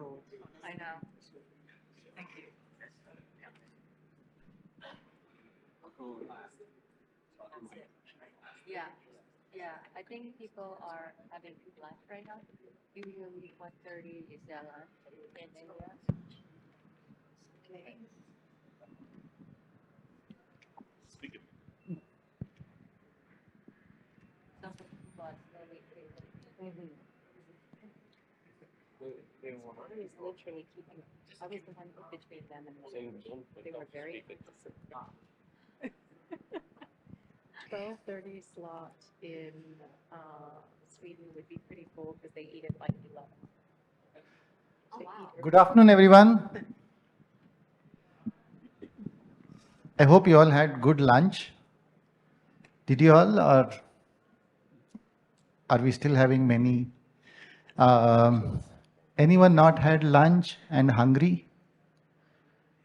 I know. Thank you. Yeah, yeah. I think people are having lunch right now. Usually 1:30 is their lunch in India. Okay. Some people are slowly creeping. I was literally keeping. I was the one between them and they were very. 12:30 slot in Sweden would be pretty cool because they eat at like 11. They eat Good afternoon, everyone. I hope you all had good lunch. Did you all, or are we still having many? Anyone not had lunch and hungry?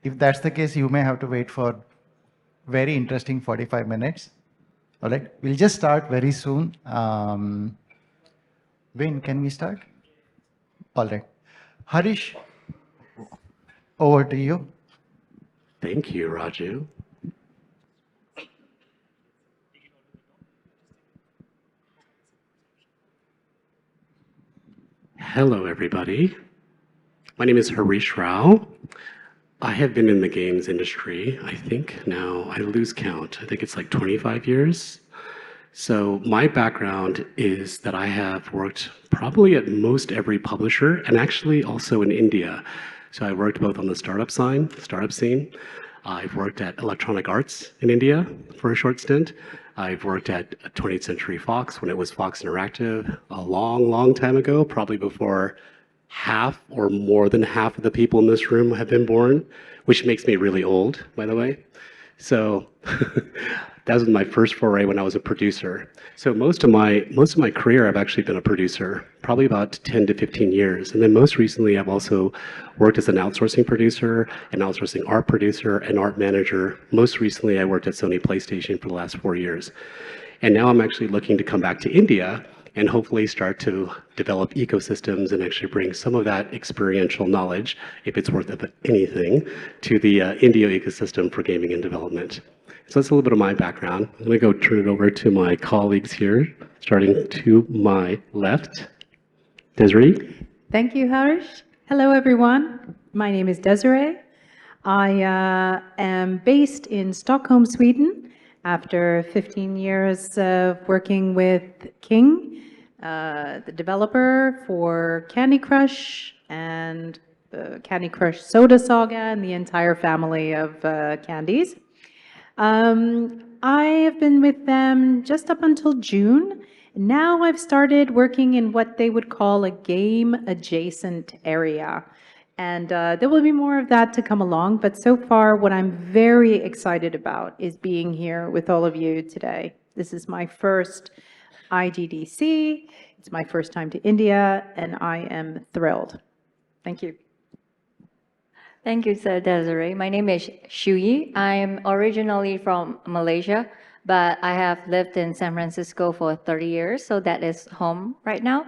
If that's the case, you may have to wait for very interesting 45 minutes. All right, we'll just start very soon. When can we start? All right. Harish, over to you. Thank you, Raju. Hello, everybody. My name is Harish Rao. I have been in the games industry, I think now, I lose count. I think it's like 25 years. So my background is that I have worked probably at most every publisher and actually also in India. So I worked both on the startup scene. I've worked at Electronic Arts in India for a short stint. I've worked at 20th Century Fox when it was Fox Interactive a long, long time ago, probably before half or more than half of the people in this room have been born, which makes me really old, by the way. So that was my first foray when I was a producer. So most of my career, I've actually been a producer, probably about 10 to 15 years. And then most recently, I've also worked as an outsourcing producer, an outsourcing art producer, and art manager. Most recently, I worked at Sony PlayStation for the last 4 years. And now I'm actually looking to come back to India and hopefully start to develop ecosystems and actually bring some of that experiential knowledge, if it's worth anything, to the India ecosystem for gaming and development. So that's a little bit of my background. I'm gonna go turn it over to my colleagues here, starting to my left. Desiree? Thank you, Harish. Hello, everyone. My name is Desiree. I am based in Stockholm, Sweden, after 15 years of working with King, the developer for Candy Crush and the Candy Crush Soda Saga and the entire family of candies. I have been with them just up until June. Now I've started working in what they would call a game adjacent area. And there will be more of that to come along. But so far, what I'm very excited about is being here with all of you today. This is my first IGDC. It's my first time to India, and I am thrilled. Thank you. Thank you, Sir Desiree. My name is Shiew. I'm originally from Malaysia, but I have lived in San Francisco for 30 years, so that is home right now.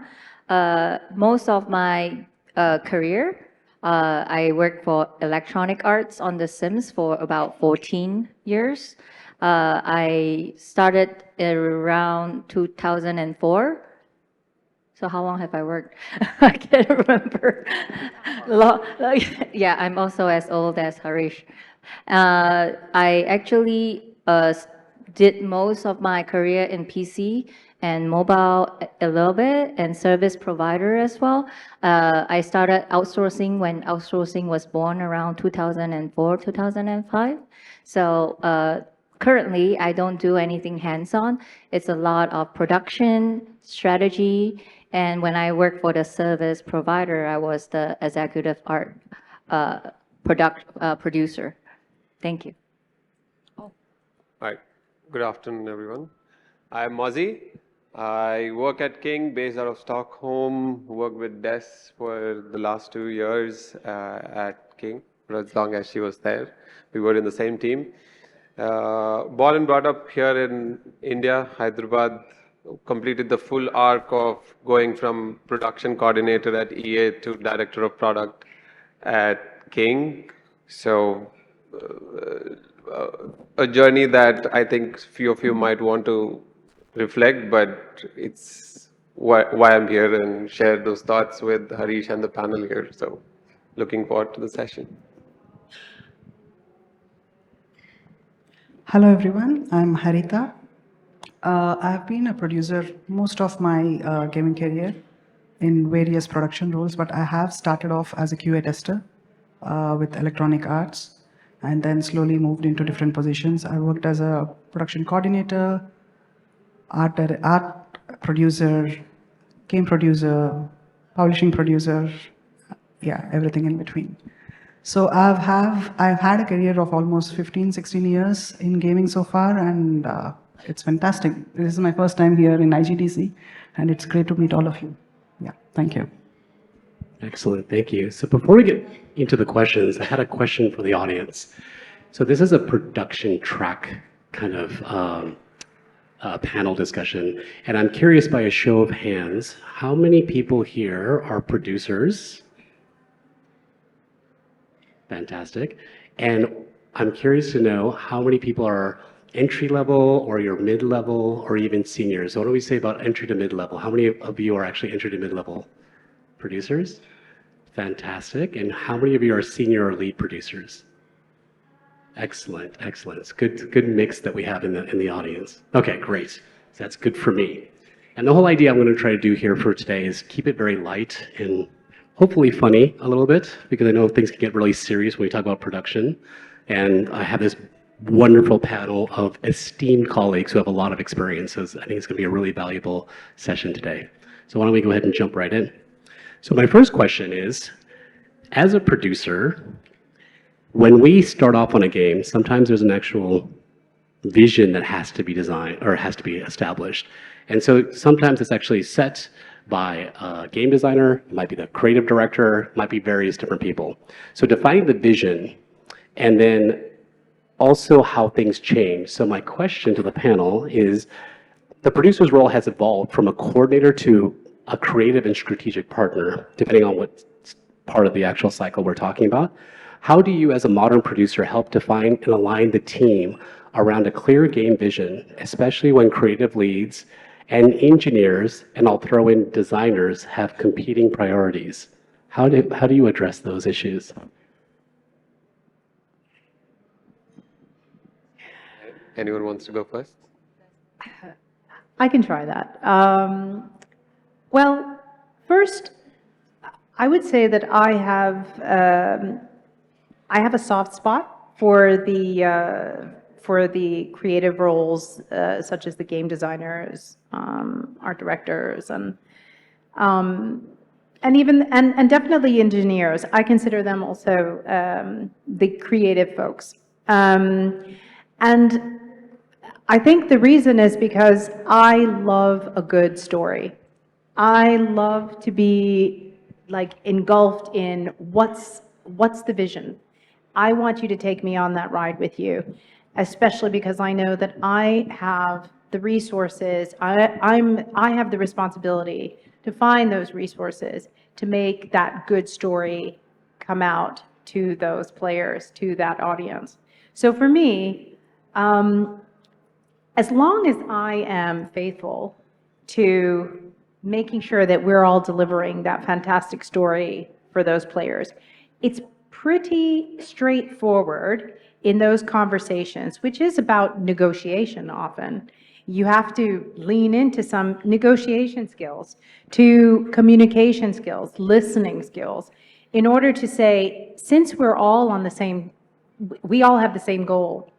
Most of my career, I worked for Electronic Arts on The Sims for about 14 years. I started around 2004. So how long have I worked? I can't remember. Yeah, I'm also as old as Harish. I actually did most of my career in PC and mobile a little bit, and service provider as well. I started outsourcing when outsourcing was born around 2004, 2005. So currently, I don't do anything hands-on. It's a lot of production, strategy, and when I worked for the service provider, I was the executive art producer. Thank you. Hi, good afternoon, everyone. I'm Mozzy. I work at King, based out of Stockholm. Worked with Des for the last 2 years at King, for as long as she was there. We were in the same team. Born and brought up here in India, Hyderabad, completed the full arc of going from production coordinator at EA to director of product at King. So a journey that I think few of you might want to reflect, but it's why I'm here and share those thoughts with Harish and the panel here. So looking forward to the session. Hello everyone, I'm Haritha. I've been a producer most of my gaming career in various production roles, but I have started off as a QA tester with Electronic Arts and then slowly moved into different positions. I worked as a production coordinator, art producer, game producer, publishing producer, yeah, everything in between. So I've had a career of almost 15, 16 years in gaming so far, and it's fantastic. This is my first time here in IGDC, and it's great to meet all of you. Yeah, thank you. Excellent, thank you. So before we get into the questions, I had a question for the audience. So this is a production track kind of panel discussion, and I'm curious by a show of hands, how many people here are producers? Fantastic. And I'm curious to know how many people are entry level or your mid level or even seniors. So what do we say about entry to mid level? How many of you are actually entry to mid level producers? Fantastic. And how many of you are senior or lead producers? Excellent, excellent. It's good mix that we have in the audience. Okay, great. So that's good for me. And the whole idea I'm going to try to do here for today is keep it very light and hopefully funny a little bit, because I know things can get really serious when we talk about production. And I have this wonderful panel of esteemed colleagues who have a lot of experiences. I think it's going to be a really valuable session today. So why don't we go ahead and jump right in. So my first question is, as a producer, when we start off on a game, sometimes there's an actual vision that has to be designed or has to be established. And so sometimes it's actually set by a game designer, it might be the creative director, it might be various different people. So defining the vision and then also how things change. So my question to the panel is, the producer's role has evolved from a coordinator to a creative and strategic partner, depending on what part of the actual cycle we're talking about. How do you as a modern producer help define and align the team around a clear game vision, especially when creative leads and engineers, and I'll throw in designers, have competing priorities? How do you address those issues? Anyone wants to go first? I can try that. Well, first, I would say that I have a soft spot for the creative roles, such as the game designers, art directors, and definitely engineers. I consider them also the creative folks. And I think the reason is because I love a good story. I love to be like engulfed in what's the vision. I want you to take me on that ride with you, especially because I know that I have the resources, I have the responsibility to find those resources to make that good story come out to those players, to that audience. So for me, as long as I am faithful to making sure that we're all delivering that fantastic story for those players, it's pretty straightforward in those conversations, which is about negotiation often. You have to lean into some negotiation skills, to communication skills, listening skills, in order to say, since we're all on the same, we all have the same goal,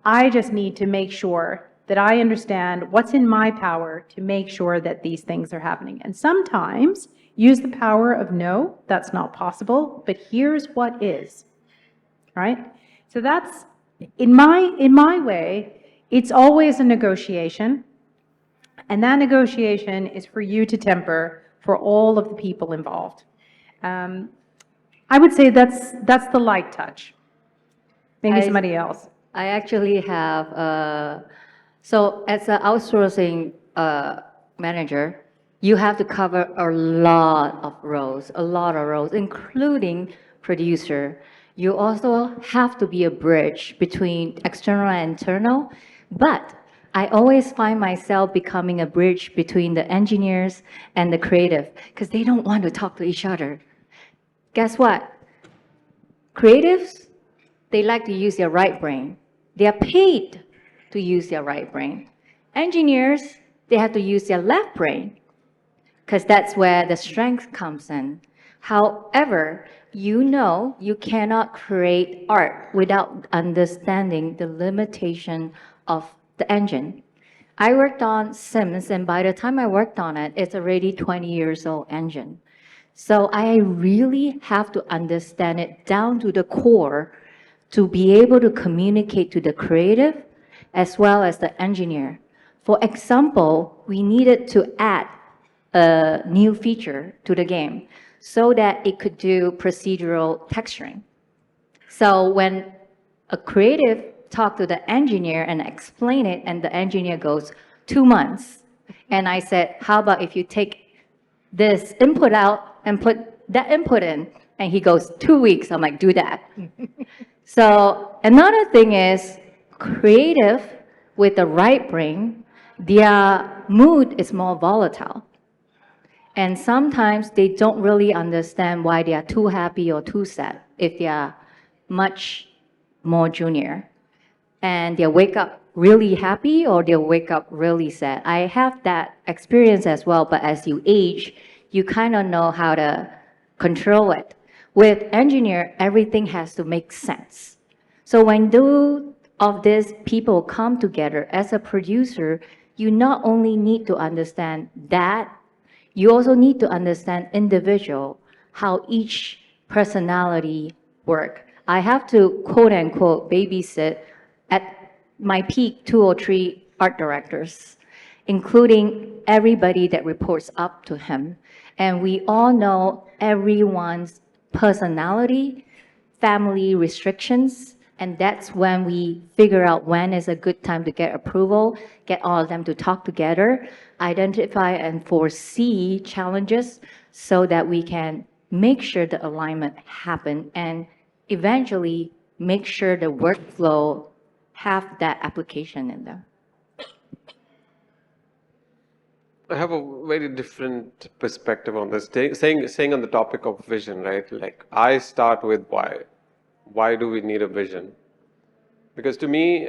I just need to make sure that I understand what's in my power to make sure that these things are happening. And sometimes use the power of no, that's not possible, but here's what is, right? So that's, in my way, it's always a negotiation. And that negotiation is for you to temper for all of the people involved. I would say that's the light touch. Maybe somebody else. I actually have, so as an outsourcing manager, you have to cover a lot of roles, including producer. You also have to be a bridge between external and internal. But I always find myself becoming a bridge between the engineers and the creative because they don't want to talk to each other. Guess what? Creatives, they like to use their right brain. They are paid to use their right brain. Engineers, they have to use their left brain because that's where the strength comes in. However, you know you cannot create art without understanding the limitation of the engine. I worked on Sims, and by the time I worked on it, it's already 20 years old engine. So I really have to understand it down to the core to be able to communicate to the creative as well as the engineer. For example, we needed to add a new feature to the game so that it could do procedural texturing. So when a creative talked to the engineer and explain it, and the engineer goes, 2 months. And I said, how about if you take this input out and put that input in? And he goes, 2 weeks. I'm like, do that. So another thing is creative with the right brain, their mood is more volatile. And sometimes they don't really understand why they are too happy or too sad if they are much more junior. And they'll wake up really happy or they'll wake up really sad. I have that experience as well, but as you age, you kind of know how to control it. With engineer, everything has to make sense. So when two of these people come together as a producer, you not only need to understand that, you also need to understand individual, how each personality work. I have to quote unquote babysit at my peak 2 or 3 art directors, including everybody that reports up to him. And we all know everyone's personality, family restrictions, and that's when we figure out when is a good time to get approval, get all of them to talk together, identify and foresee challenges so that we can make sure the alignment happen and eventually make sure the workflow have that application in them. I have a very different perspective on this. Saying on the topic of vision, right? Like I start with why. Why do we need a vision? Because to me,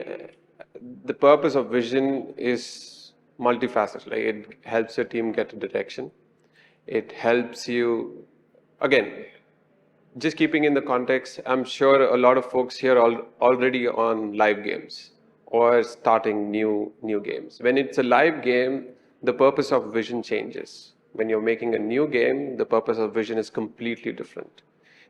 the purpose of vision is multifaceted. Like it helps your team get a direction. It helps you, again, just keeping in the context, I'm sure a lot of folks here are already on live games or starting new games. When it's a live game, the purpose of vision changes. When you're making a new game, the purpose of vision is completely different.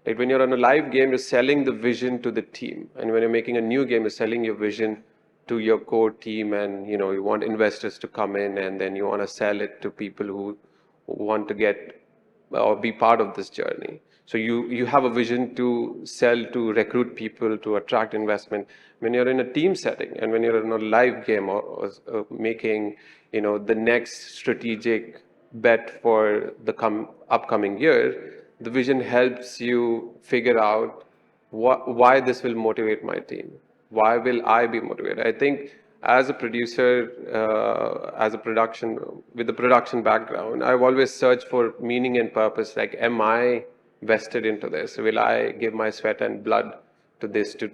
Like when you're on a live game, you're selling the vision to the team. And when you're making a new game, you're selling your vision to your core team, and you want investors to come in, and then you want to sell it to people who want to get or be part of this journey. So you have a vision to sell, to recruit people, to attract investment. When you're in a team setting and when you're in a live game or making the next strategic bet for the upcoming year, the vision helps you figure out why this will motivate my team. Why will I be motivated? I think as a producer, with the production background, I've always searched for meaning and purpose. Like, am I vested into this? Will I give my sweat and blood to this, to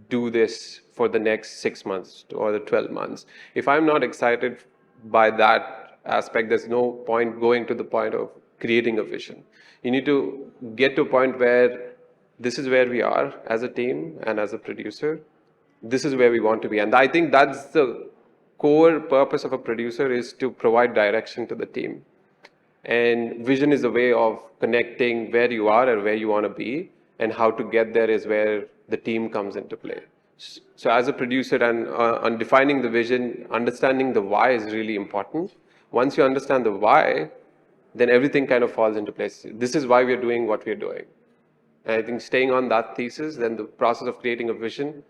do this for the next 6 months or the 12 months? If I'm not excited by that aspect, there's no point going to the point of creating a vision. You need to get to a point where this is where we are as a team and as a producer. This is where we want to be. And I think that's the core purpose of a producer, is to provide direction to the team. And vision is a way of connecting where you are and where you want to be, and how to get there is where the team comes into play. So as a producer, and on defining the vision, understanding the why is really important. Once you understand the why, then everything kind of falls into place. This is why we're doing what we're doing. And I think staying on that thesis, then the process of creating a vision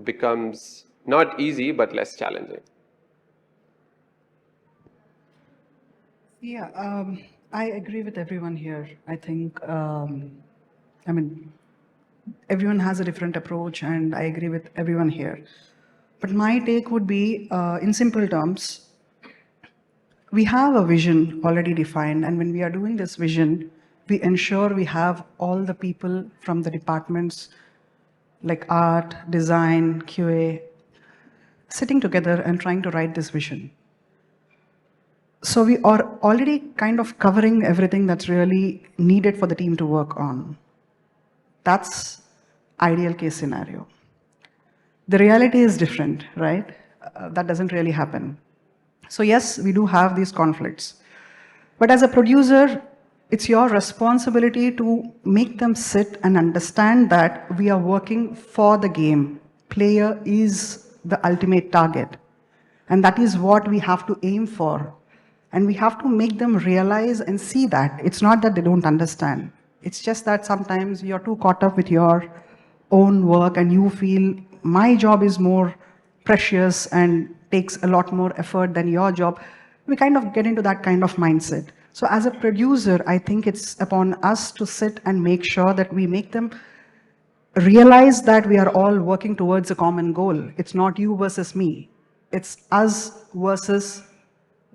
becomes not easy, but less challenging. Yeah, I agree with everyone here. I think, I mean, everyone has a different approach, and I agree with everyone here. But my take would be, in simple terms, we have a vision already defined, and when we are doing this vision, we ensure we have all the people from the departments like art, design, QA, sitting together and trying to write this vision. So we are already kind of covering everything that's really needed for the team to work on. That's ideal case scenario. The reality is different, right? That doesn't really happen. So yes, we do have these conflicts. But as a producer, it's your responsibility to make them sit and understand that we are working for the game. Player is the ultimate target. And that is what we have to aim for. And we have to make them realize and see that. It's not that they don't understand. It's just that sometimes you're too caught up with your own work and you feel my job is more precious and takes a lot more effort than your job. We kind of get into that kind of mindset. So as a producer, I think it's upon us to sit and make sure that we make them realize that we are all working towards a common goal. It's not you versus me. It's us versus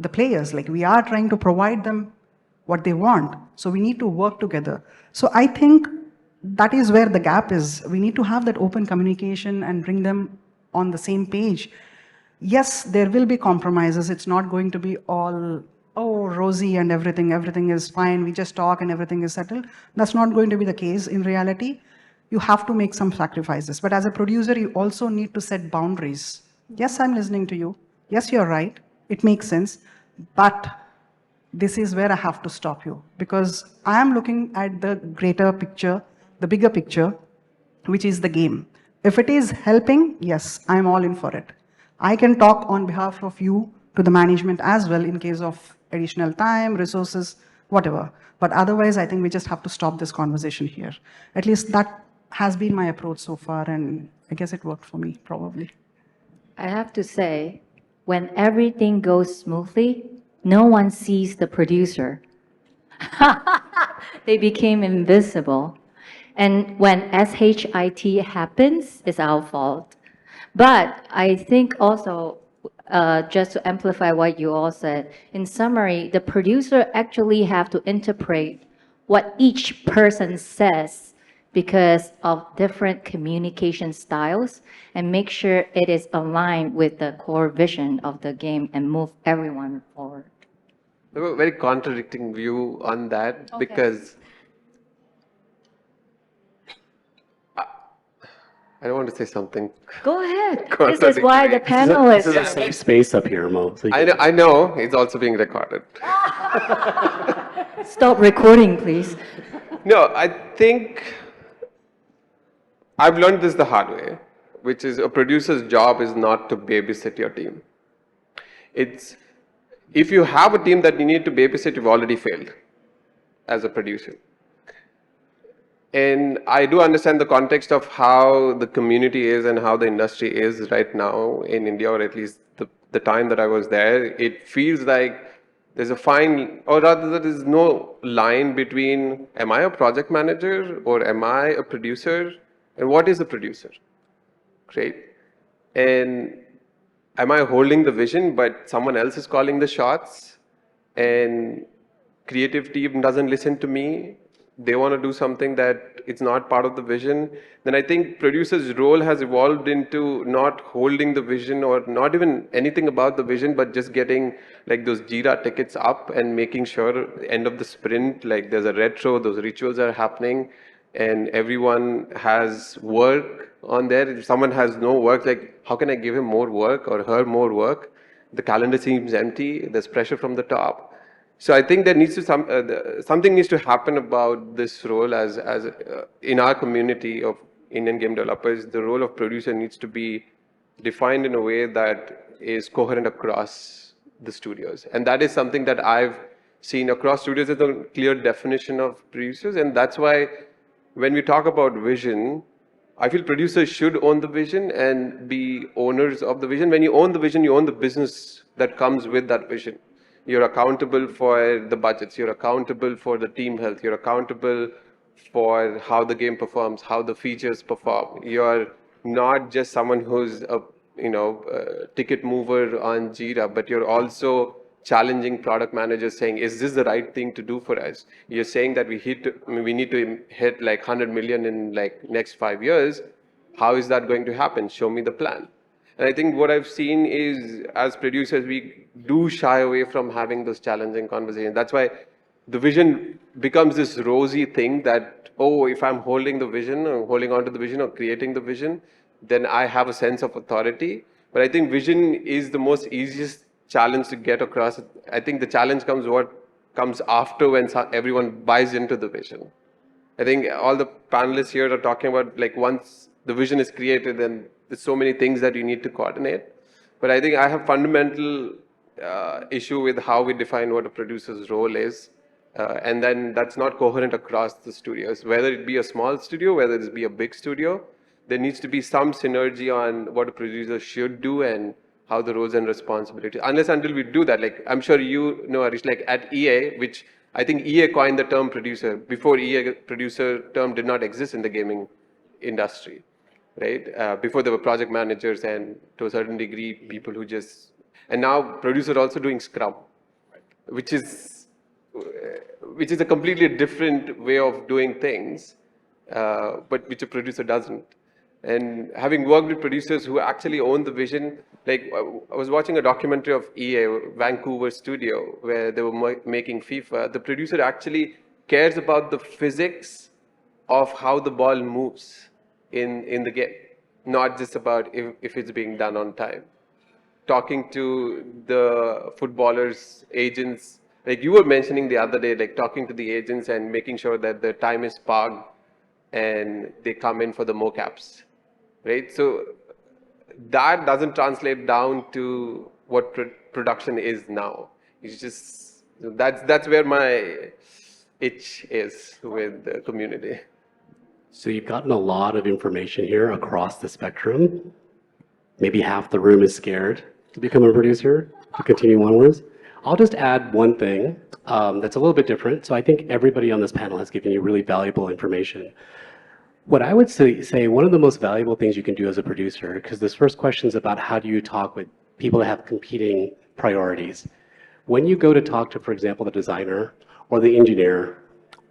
the players. Like, we are trying to provide them what they want. So we need to work together. So I think that is where the gap is. We need to have that open communication and bring them on the same page. Yes, there will be compromises. It's not going to be all, oh, rosy and everything is fine. We just talk and everything is settled. That's not going to be the case in reality. You have to make some sacrifices. But as a producer, you also need to set boundaries. Yes, I'm listening to you. Yes, you're right. It makes sense. But this is where I have to stop you, because I am looking at the greater picture, the bigger picture, which is the game. If it is helping, yes, I'm all in for it. I can talk on behalf of you to the management as well in case of additional time, resources, whatever. But otherwise, I think we just have to stop this conversation here. At least that has been my approach so far, and I guess it worked for me, probably. I have to say, when everything goes smoothly, no one sees the producer. They became invisible. And when SHIT happens, it's our fault. But I think also, just to amplify what you all said, in summary, the producer actually have to interpret what each person says because of different communication styles and make sure it is aligned with the core vision of the game and move everyone forward. I have a very contradicting view on that because I don't want to say something. Go ahead. This is why the This is a panelists. safe space up here, Mo. So you can- I know it's also being recorded. Stop recording, please. No, I think I've learned this the hard way, which is a producer's job is not to babysit your team. It's, if you have a team that you need to babysit, you've already failed as a producer. And I do understand the context of how the community is and how the industry is right now in India, or at least the time that I was there. It feels like there's a fine, or rather there is no line between, am I a project manager or am I a producer? And what is a producer? Great. And am I holding the vision, but someone else is calling the shots? And creative team doesn't listen to me. They want to do something that it's not part of the vision. Then I think producer's role has evolved into not holding the vision or not even anything about the vision, but just getting like those Jira tickets up and making sure end of the sprint, like there's a retro, those rituals are happening and everyone has work on there. If someone has no work, like how can I give him more work or her more work? The calendar seems empty. There's pressure from the top. So I think there needs to something needs to happen about this role as in our community of Indian game developers. The role of producer needs to be defined in a way that is coherent across the studios, and that is something that I've seen across studios. There's a clear definition of producers, and that's why when we talk about vision, I feel producers should own the vision and be owners of the vision. When you own the vision, you own the business that comes with that vision. You're accountable for the budgets. You're accountable for the team health. You're accountable for how the game performs, how the features perform. You're not just someone who's a ticket mover on Jira, but you're also challenging product managers saying, is this the right thing to do for us? You're saying that we need to hit like 100 million in like next 5 years. How is that going to happen? Show me the plan. And I think what I've seen is, as producers, we do shy away from having those challenging conversations. That's why the vision becomes this rosy thing that, oh, if I'm holding the vision or holding on to the vision or creating the vision, then I have a sense of authority. But I think vision is the most easiest challenge to get across. I think the challenge comes what comes after when everyone buys into the vision. I think all the panelists here are talking about like once the vision is created, then there's so many things that you need to coordinate. But I think I have fundamental issue with how we define what a producer's role is. And then that's not coherent across the studios, whether it be a small studio, whether it be a big studio. There needs to be some synergy on what a producer should do and how the roles and responsibilities. Unless until we do that, like I'm sure you know, Harish, like at EA, which I think EA coined the term producer. Before EA, producer term did not exist in the gaming industry, right? Before there were project managers and to a certain degree, people who just, and now producer also doing Scrum, which is a completely different way of doing things, but which a producer doesn't. And having worked with producers who actually own the vision, like I was watching a documentary of EA, Vancouver studio, where they were making FIFA. The producer actually cares about the physics of how the ball moves in the game, not just about if it's being done on time. Talking to the footballers, agents, like you were mentioning the other day, like talking to the agents and making sure that the time is parked and they come in for the mocaps, right? So that doesn't translate down to what production is now. It's just, that's where my itch is with the community. So you've gotten a lot of information here across the spectrum. Maybe half the room is scared to become a producer, to continue onwards. I'll just add one thing that's a little bit different. So I think everybody on this panel has given you really valuable information. What I would say one of the most valuable things you can do as a producer, because this first question is about how do you talk with people that have competing priorities. When you go to talk to, for example, the designer or the engineer,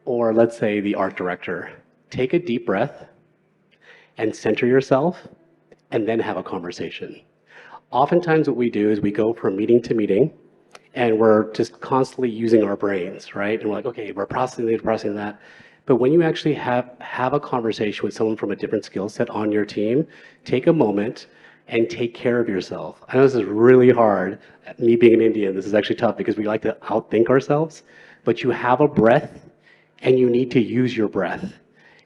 or let's say the art director, take a deep breath and center yourself and then have a conversation. Oftentimes what we do is we go from meeting to meeting and we're just constantly using our brains, right? And we're like, okay, we're processing this, processing that. But when you actually have a conversation with someone from a different skill set on your team, take a moment and take care of yourself. I know this is really hard. Me being an Indian, this is actually tough because we like to outthink ourselves, but you have a breath and you need to use your breath.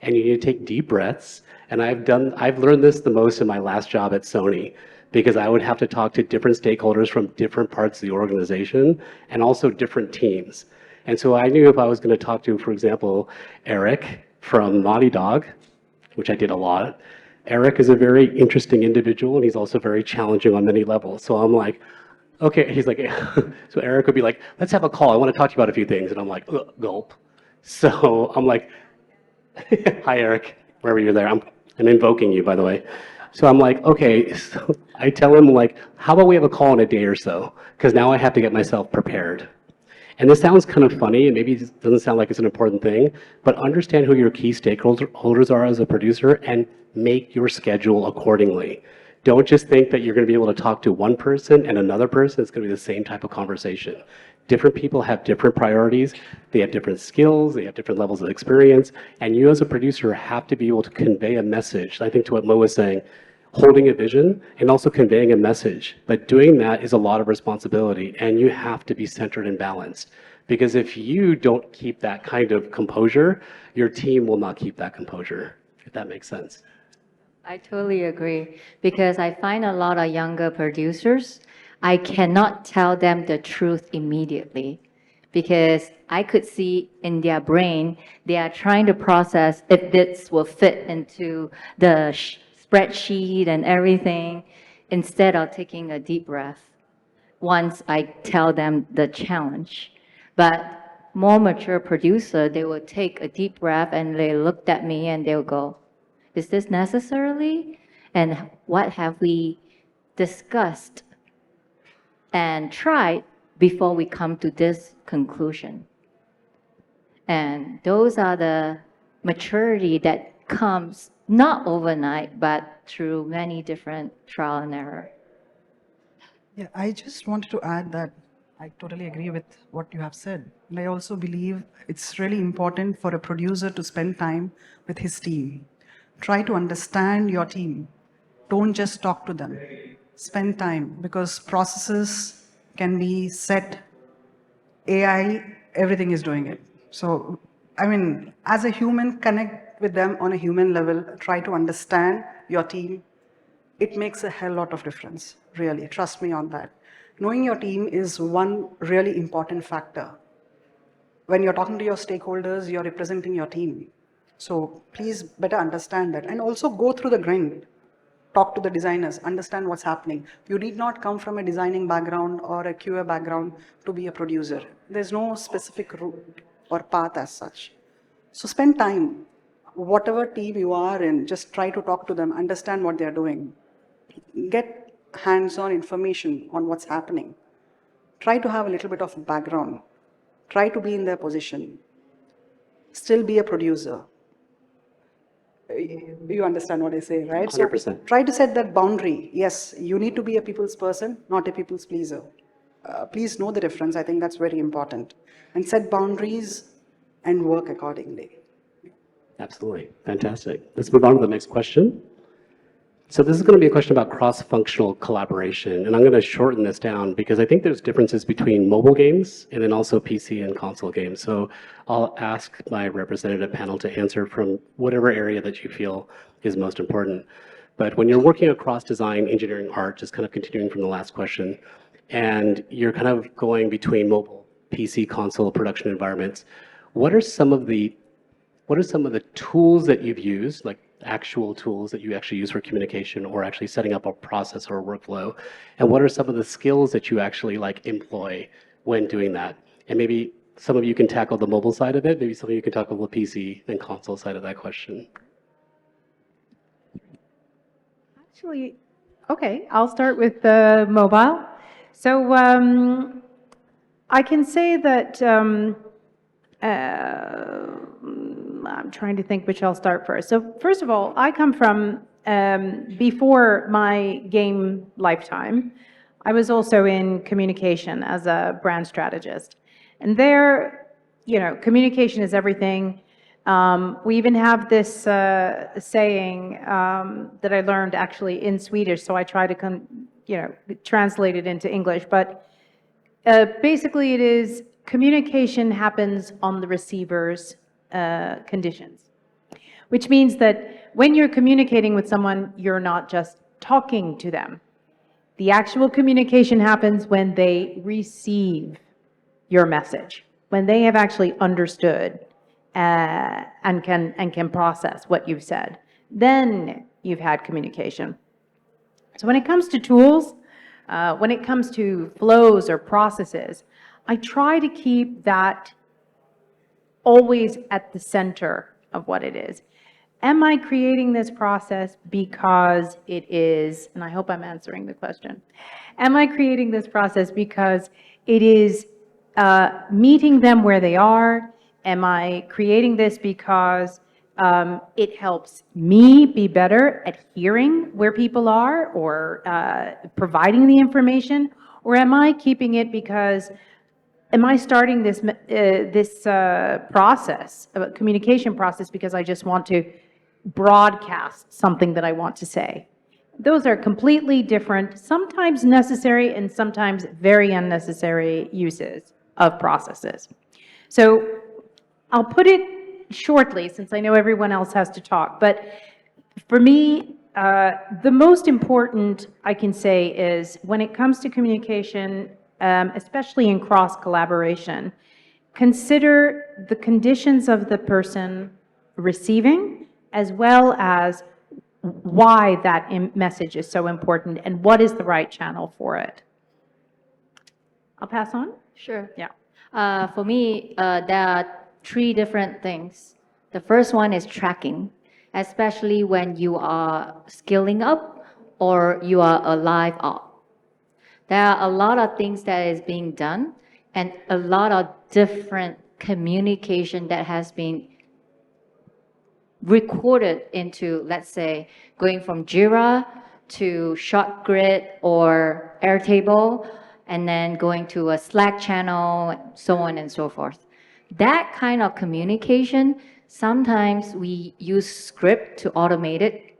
And you need to take deep breaths. And I've learned this the most in my last job at Sony, because I would have to talk to different stakeholders from different parts of the organization and also different teams. And so I knew if I was going to talk to, for example, Eric from Naughty Dog, which I did a lot. Eric is a very interesting individual and he's also very challenging on many levels. So I'm like, okay, he's like, so Eric would be like, let's have a call. I want to talk to you about a few things. And I'm like, gulp. So I'm like, hi, Eric, wherever you're there. I'm invoking you, by the way. So I'm like, okay, so I tell him like, how about we have a call in a day or so? Because now I have to get myself prepared. And this sounds kind of funny, and maybe it doesn't sound like it's an important thing, but understand who your key stakeholders are as a producer and make your schedule accordingly. Don't just think that you're going to be able to talk to one person and another person. It's going to be the same type of conversation. Different people have different priorities. They have different skills. They have different levels of experience. And you as a producer have to be able to convey a message. I think to what Mo was saying, holding a vision and also conveying a message. But doing that is a lot of responsibility, and you have to be centered and balanced. Because if you don't keep that kind of composure, your team will not keep that composure, if that makes sense. I totally agree, because I find a lot of younger producers, I cannot tell them the truth immediately, because I could see in their brain, they are trying to process if this will fit into the spreadsheet and everything, instead of taking a deep breath once I tell them the challenge. But more mature producer, they will take a deep breath and they looked at me and they'll go, is this necessarily? And what have we discussed and tried before we come to this conclusion? And those are the maturity that comes not overnight, but through many different trial and error. Yeah, I just wanted to add that I totally agree with what you have said. And I also believe it's really important for a producer to spend time with his team. Try to understand your team. Don't just talk to them. Spend time, because processes can be set. AI, everything is doing it. So, I mean, as a human, connect with them on a human level. Try to understand your team. It makes a hell lot of difference, really. Trust me on that. Knowing your team is one really important factor. When you're talking to your stakeholders, you're representing your team. So please better understand that. And also go through the grind. Talk to the designers, understand what's happening. You need not come from a designing background or a QA background to be a producer. There's no specific route or path as such. So spend time. Whatever team you are in, just try to talk to them, understand what they're doing. Get hands-on information on what's happening. Try to have a little bit of background. Try to be in their position. Still be a producer. You understand what I say, right? 100%. So try to set that boundary. Yes, you need to be a people's person, not a people's pleaser. Please know the difference. I think that's very important. And set boundaries and work accordingly. Absolutely. Fantastic. Let's move on to the next question. So this is going to be a question about cross-functional collaboration, and I'm going to shorten this down because I think there's differences between mobile games and then also PC and console games. So I'll ask my representative panel to answer from whatever area that you feel is most important. But when you're working across design, engineering, art, just kind of continuing from the last question, and you're kind of going between mobile, PC, console, production environments, what are some of the tools that you've used, like actual tools that you actually use for communication or actually setting up a process or a workflow? And what are some of the skills that you actually like employ when doing that? And maybe some of you can tackle the mobile side of it. Maybe some of you can tackle the PC and console side of that question. Actually, okay, I'll start with the mobile. So I can say that I'm trying to think which I'll start first. So first of all, I come from, before my game lifetime, I was also in communication as a brand strategist. And there, you know, communication is everything. We even have this saying that I learned actually in Swedish, so I try to translate it into English. But basically it is, communication happens on the receiver's conditions, which means that when you're communicating with someone, you're not just talking to them. The actual communication happens when they receive your message, when they have actually understood and can process what you've said. Then you've had communication. So when it comes to tools, when it comes to flows or processes, I try to keep that always at the center of what it is. Am I creating this process because it is, and I hope I'm answering the question, am I creating this process because it is meeting them where they are? Am I creating this because it helps me be better at hearing where people are or providing the information? Or am I keeping it because, am I starting this process, a communication process, because I just want to broadcast something that I want to say? Those are completely different, sometimes necessary and sometimes very unnecessary uses of processes. So I'll put it shortly, since I know everyone else has to talk, but for me, the most important I can say is when it comes to communication, especially in cross-collaboration, consider the conditions of the person receiving, as well as why that message is so important and what is the right channel for it. I'll pass on. Sure. Yeah. For me, there are three different things. The first one is tracking, especially when you are scaling up or you are a live op. There are a lot of things that is being done and a lot of different communication that has been recorded into, let's say, going from Jira to ShotGrid or Airtable, and then going to a Slack channel, so on and so forth. That kind of communication, sometimes we use script to automate it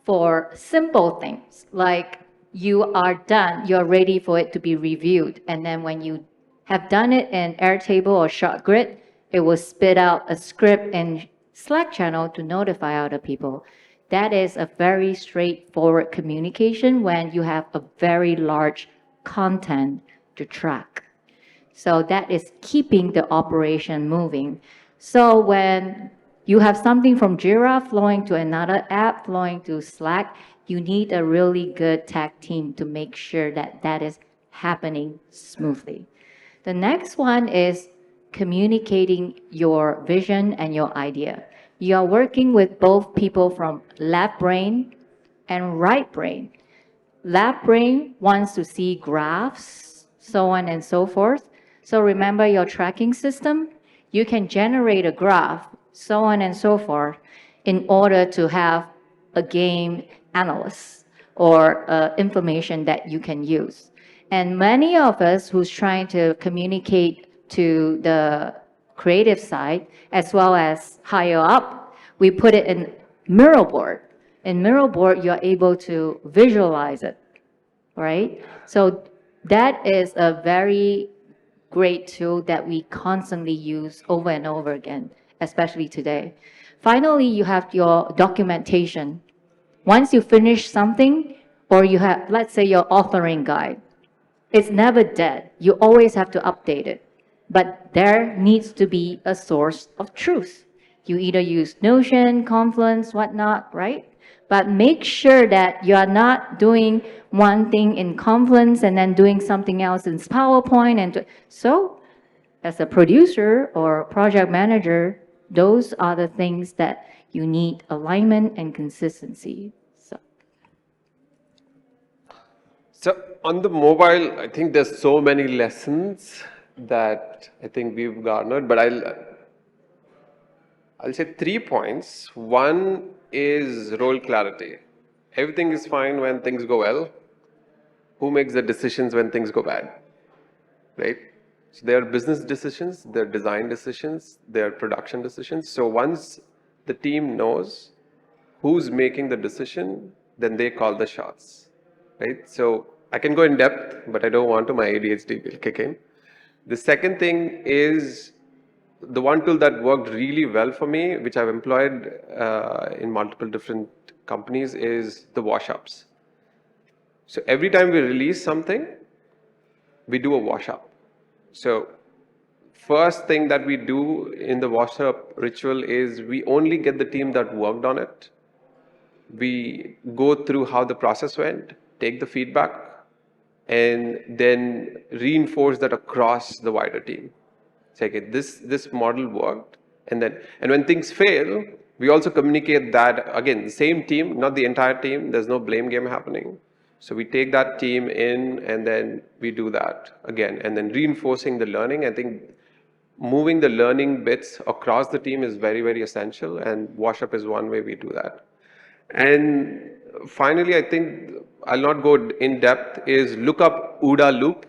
for simple things, like you are done, you're ready for it to be reviewed, and then when you have done it in Airtable or ShotGrid, it will spit out a script in Slack channel to notify other people. That is a very straightforward communication when you have a very large content to track. So that is keeping the operation moving. So when you have something from Jira flowing to another app, flowing to Slack, you need a really good tech team to make sure that that is happening smoothly. The next one is communicating your vision and your idea. You are working with both people from left brain and right brain. Left brain wants to see graphs, so on and so forth. So remember your tracking system? You can generate a graph, so on and so forth, in order to have a game analyst or information that you can use. And many of us who's trying to communicate to the creative side as well as higher up, we put it in Mirrorboard. In Mirrorboard, you're able to visualize it, right? So that is a very great tool that we constantly use over and over again, especially today. Finally, you have your documentation. Once you finish something, or you have, let's say, your authoring guide, it's never dead. You always have to update it. But there needs to be a source of truth. You either use Notion, Confluence, whatnot, right? But make sure that you are not doing one thing in Confluence and then doing something else in PowerPoint. And so, as a producer or project manager, those are the things that you need alignment and consistency. So on the mobile, I think there's so many lessons that I think we've garnered, but I'll say 3 points. One is role clarity. Everything is fine when things go well. Who makes the decisions when things go bad? Right? So there are business decisions, there are design decisions, there are production decisions. So once the team knows who's making the decision, then they call the shots. Right? So I can go in depth, but I don't want to. My ADHD will kick in. The second thing is the one tool that worked really well for me, which I've employed in multiple different companies, is the wash-ups. So every time we release something, we do a wash-up. So first thing that we do in the wash-up ritual is we only get the team that worked on it. We go through how the process went, take the feedback, and then reinforce that across the wider team. Say, okay, this model worked, and when things fail, we also communicate that, again, the same team, not the entire team, there's no blame game happening. So we take that team in, and then we do that again, and then reinforcing the learning. I think moving the learning bits across the team is very, very essential, and wash-up is one way we do that. And finally, I think I'll not go in depth, is look up OODA loop,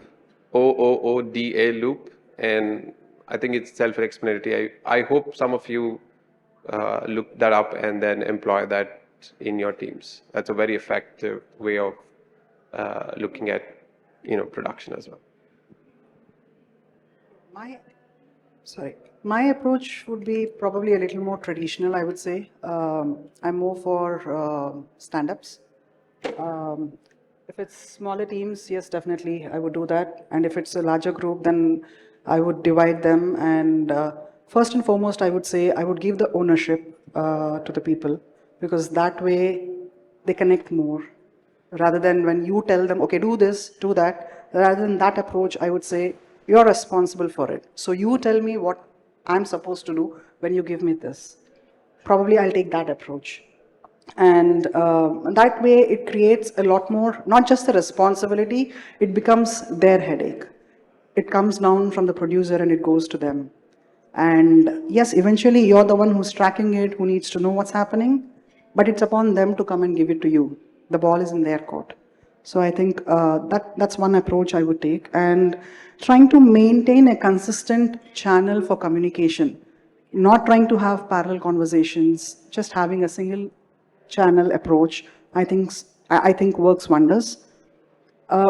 OOODA loop, and I think it's self-explanatory. I hope some of you look that up and then employ that in your teams. That's a very effective way of looking at production as well. My approach would be probably a little more traditional, I would say. I'm more for stand-ups. If it's smaller teams, yes, definitely, I would do that. And if it's a larger group, then I would divide them. And first and foremost, I would say I would give the ownership to the people, because that way they connect more. Rather than when you tell them, okay, do this, do that, Rather than that approach, I would say, you're responsible for it. So you tell me what I'm supposed to do when you give me this. Probably I'll take that approach. And that way it creates a lot more, not just the responsibility, it becomes their headache. It comes down from the producer and it goes to them. And yes, eventually you're the one who's tracking it, who needs to know what's happening, but it's upon them to come and give it to you. The ball is in their court. So I think that's one approach I would take. And trying to maintain a consistent channel for communication, not trying to have parallel conversations, just having a single channel approach, I think works wonders.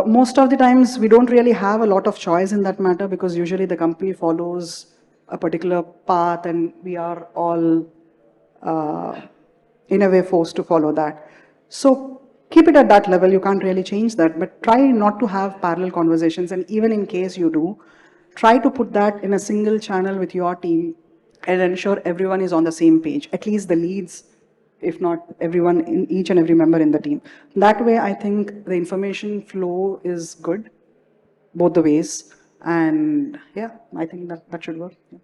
Most of the times we don't really have a lot of choice in that matter because usually the company follows a particular path and we are all in a way forced to follow that. So keep it at that level, you can't really change that, but try not to have parallel conversations, and even in case you do, try to put that in a single channel with your team and ensure everyone is on the same page, at least the leads, if not everyone, in each and every member in the team. That way, I think the information flow is good, both the ways. And yeah, I think that should work. Yeah.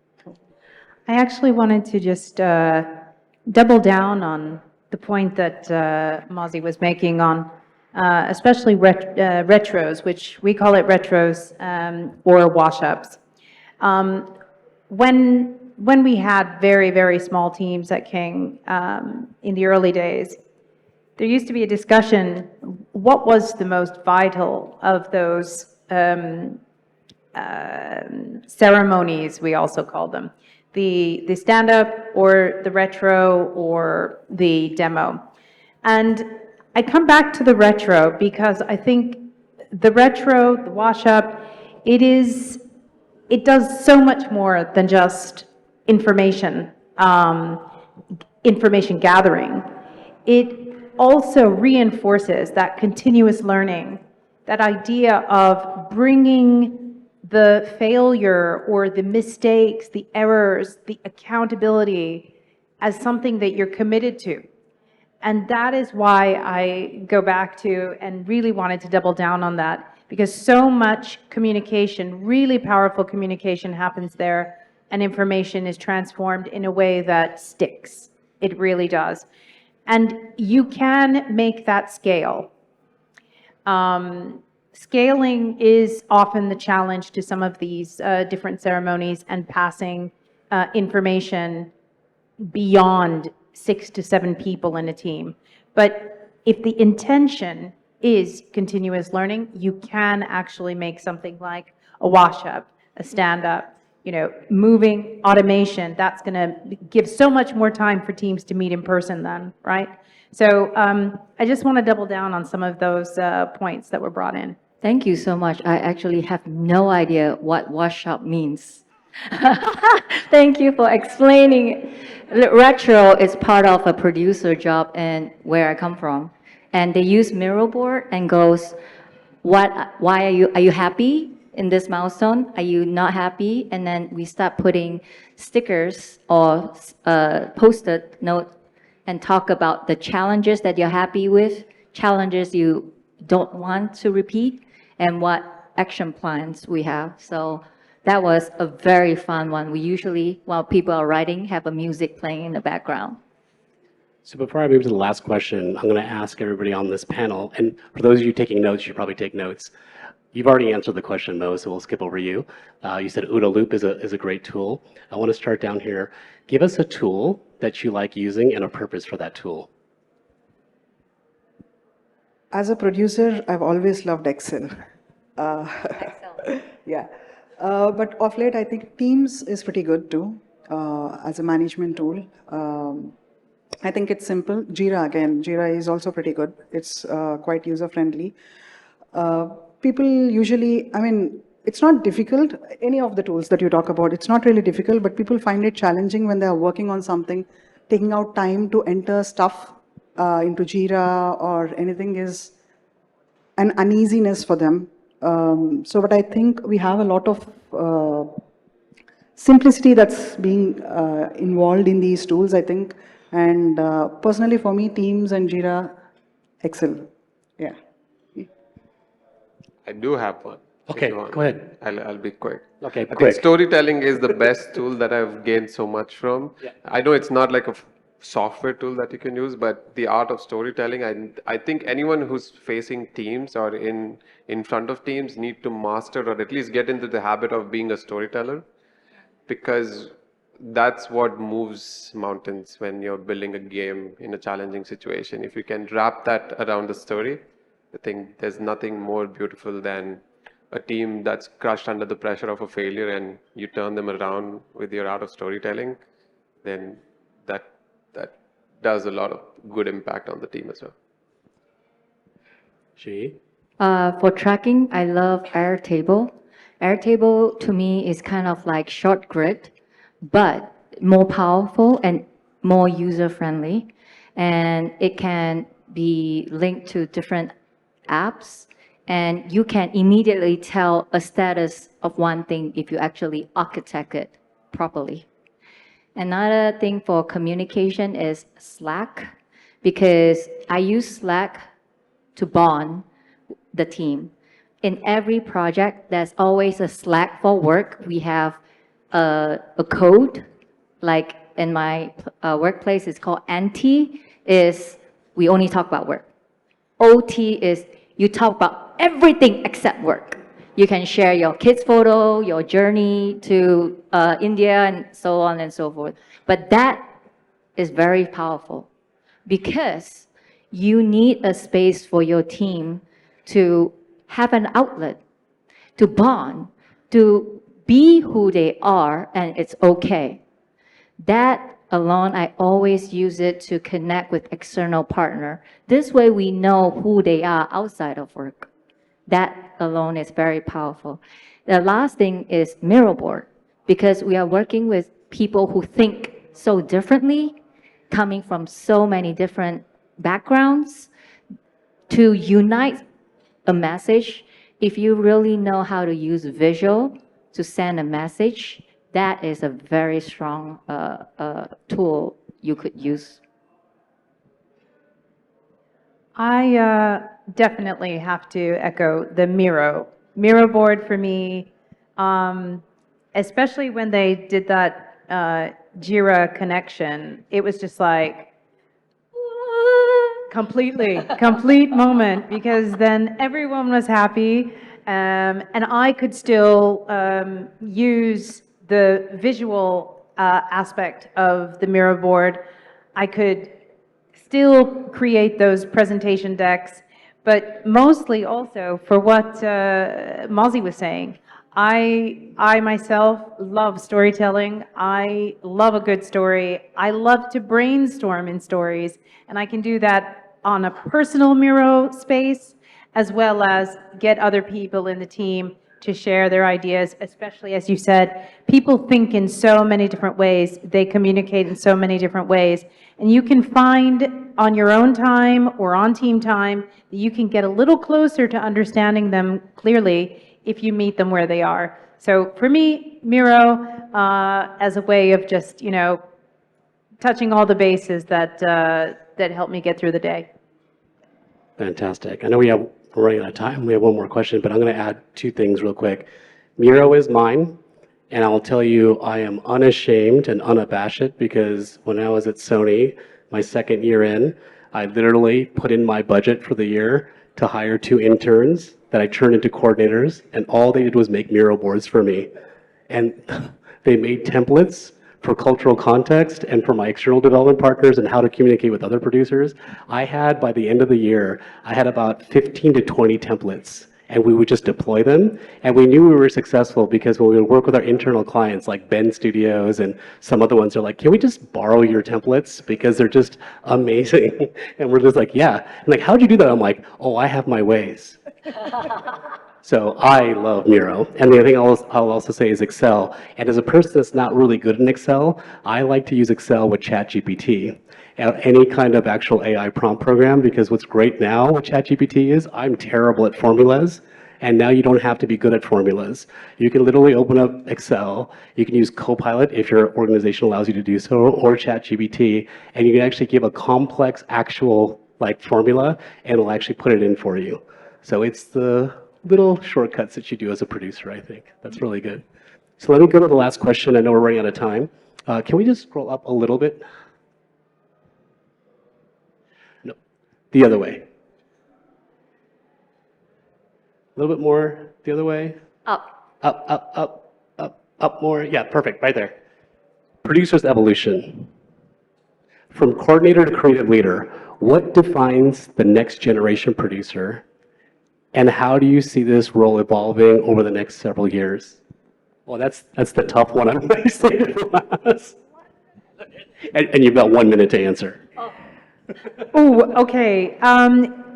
I actually wanted to just double down on the point that Mozzy was making on especially retros, which we call it retros or wash-ups. When we had very, very small teams at King in the early days, there used to be a discussion, what was the most vital of those ceremonies, we also call them. The stand-up or the retro or the demo. And I come back to the retro because I think the retro, the wash-up, it does so much more than just information, information gathering. It also reinforces that continuous learning, that idea of bringing the failure or the mistakes, the errors, the accountability as something that you're committed to. And that is why I go back to and really wanted to double down on that, because so much communication, really powerful communication happens there, and information is transformed in a way that sticks. It really does. And you can make that scale. Scaling is often the challenge to some of these different ceremonies and passing information beyond 6 to 7 people in a team. But if the intention is continuous learning, you can actually make something like a wash-up, a stand-up, moving automation. That's going to give so much more time for teams to meet in person then, right? So I just want to double down on some of those points that were brought in. Thank you so much. I actually have no idea what wash-up means. Thank you for explaining. Retro is part of a producer job and where I come from. And they use mirror board and goes, why are you happy in this milestone? Are you not happy? And then we start putting stickers or post-it note and talk about the challenges that you're happy with, challenges you don't want to repeat, and what action plans we have. So that was a very fun one. We usually, while people are writing, have a music playing in the background. So before I move to the last question, I'm going to ask everybody on this panel, and for those of you taking notes, you should probably take notes. You've already answered the question, Mo, so we'll skip over you. You said OODA Loop is a great tool. I want to start down here. Give us a tool that you like using and a purpose for that tool. As a producer, I've always loved Excel. Yeah. But of late, I think Teams is pretty good too, as a management tool. I think it's simple. Jira is also pretty good. It's quite user-friendly. People usually, it's not difficult, any of the tools that you talk about, it's not really difficult, but people find it challenging when they're working on something. Taking out time to enter stuff into Jira or anything is an uneasiness for them. But I think we have a lot of simplicity that's being involved in these tools, I think. And personally for me, Teams and Jira, Excel. Yeah. I do have one. Okay, you want. go ahead. I'll be quick. Okay, I think quick. storytelling is the best tool that I've gained so much from. Yeah. I know it's not like a software tool that you can use, but the art of storytelling, I think anyone who's facing teams or in front of teams need to master or at least get into the habit of being a storyteller, because that's what moves mountains when you're building a game in a challenging situation. If you can wrap that around the story, I think there's nothing more beautiful than a team that's crushed under the pressure of a failure and you turn them around with your art of storytelling, then that does a lot of good impact on the team as well. Shiew? For tracking, I love Airtable. Airtable to me is kind of like short grid, but more powerful and more user-friendly. And it can be linked to different apps, and you can immediately tell a status of one thing if you actually architect it properly. Another thing for communication is Slack, because I use Slack to bond the team. In every project, there's always a Slack for work. We have a code, like in my workplace, it's called NT, is we only talk about work. OT is you talk about everything except work. You can share your kids' photo, your journey to India, and so on and so forth. But that is very powerful because you need a space for your team to have an outlet, to bond, to be who they are, and it's okay. That alone, I always use it to connect with external partner. This way we know who they are outside of work. That alone is very powerful. The last thing is mirror board, because we are working with people who think so differently, coming from so many different backgrounds. To unite a message, if you really know how to use visual to send a message, that is a very strong tool you could use. I definitely have to echo the Miro board for me, especially when they did that Jira connection. It was just like complete moment, because then everyone was happy, and I could still use the visual aspect of the Miro board. I could still create those presentation decks, but mostly also for what Mozzy was saying. I myself love storytelling. I love a good story. I love to brainstorm in stories, and I can do that on a personal Miro space, as well as get other people in the team to share their ideas, especially as you said, people think in so many different ways, they communicate in so many different ways, and you can find on your own time or on team time that you can get a little closer to understanding them clearly if you meet them where they are. So for me, Miro, as a way of just, touching all the bases that help me get through the day. Fantastic. I know we're running out of time. We have one more question, but I'm going to add two things real quick. Miro is mine, and I'll tell you I am unashamed and unabashed, because when I was at Sony, my second year in, I literally put in my budget for the year to hire 2 interns that I turned into coordinators, and all they did was make Miro boards for me. And they made templates for cultural context and for my external development partners and how to communicate with other producers. I had, by the end of the year, I had about 15 to 20 templates, and we would just deploy them. And we knew we were successful because when we would work with our internal clients like Ben Studios and some other ones, they're like, can we just borrow your templates? Because they're just amazing. And we're just like, yeah. And like, how'd you do that? I'm like, oh, I have my ways. So I love Miro. And the other thing I'll also say is Excel. And as a person that's not really good in Excel, I like to use Excel with ChatGPT. Any kind of actual AI prompt program, because what's great now with ChatGPT is I'm terrible at formulas. And now you don't have to be good at formulas. You can literally open up Excel. You can use Copilot if your organization allows you to do so, or ChatGPT, and you can actually give a complex actual formula, and it'll actually put it in for you. So it's the little shortcuts that you do as a producer, I think. That's really good. So let me go to the last question. I know we're running out of time. Can we just scroll up a little bit? No, the other way. A little bit more the other way. Up. Up more. Yeah, perfect, right there. Producer's evolution. From coordinator to creative leader, what defines the next generation producer, and how do you see this role evolving over the next several years? Well, that's the tough one. I'm going to say it last. And you've got 1 minute to answer. Oh, okay.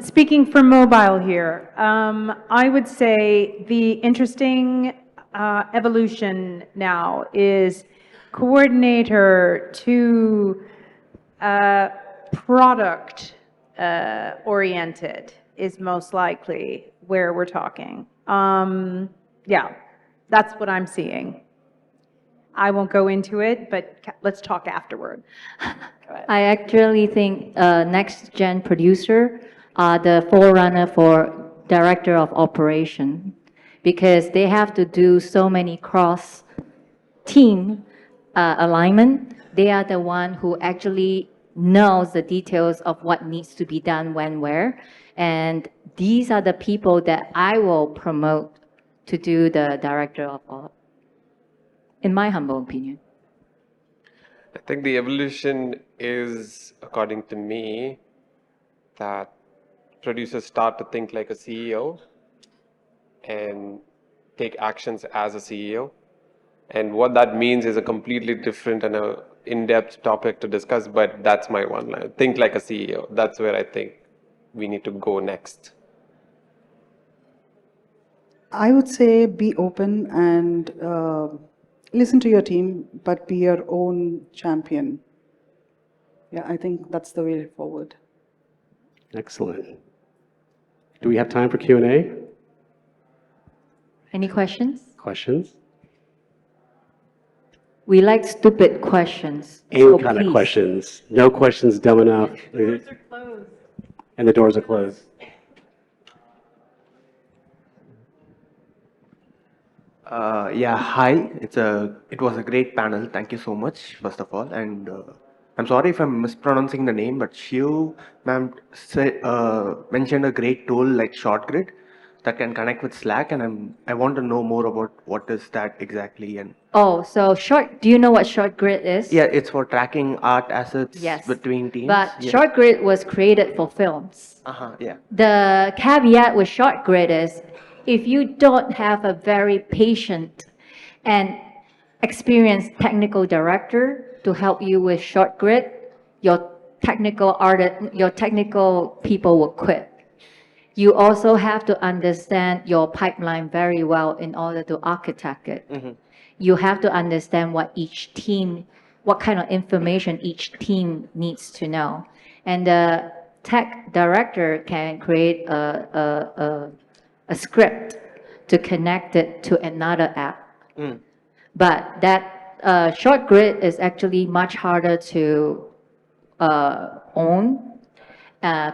Speaking for mobile here, I would say the interesting evolution now is coordinator to product oriented is most likely where we're talking. Yeah, that's what I'm seeing. I won't go into it, but let's talk afterward. I actually think next gen producer are the forerunner for director of operation because they have to do so many cross team alignment. They are the one who actually knows the details of what needs to be done when, where. And these are the people that I will promote to do the director of all, in my humble opinion. I think the evolution is, according to me, that producers start to think like a CEO and take actions as a CEO. And what that means is a completely different and a in-depth topic to discuss, but that's my one line. Think like a CEO. That's where I think we need to go next. I would say be open and listen to your team, but be your own champion. Yeah, I think that's the way forward. Excellent. Do we have time for Q&A? Any questions? Questions? We like stupid questions. Any so kind of please. questions. No questions dumb enough. And the doors are closed. Yeah, hi. It was a great panel. Thank you so much, first of all. And I'm sorry if I'm mispronouncing the name, but Shiew ma'am mentioned a great tool like ShortGrid that can connect with Slack, and I want to know more about what is that exactly. And Oh, so do you know what short grid is? yeah, it's for tracking art assets Yes. between teams. But Yeah. short grid was created for films. Yeah. The caveat with short grid is if you don't have a very patient and experienced technical director to help you with short grid, your technical people will quit. You also have to understand your pipeline very well in order to architect it. You have to understand what kind of information each team needs to know. And the tech director can create a script to connect it to another app. But that short grid is actually much harder to own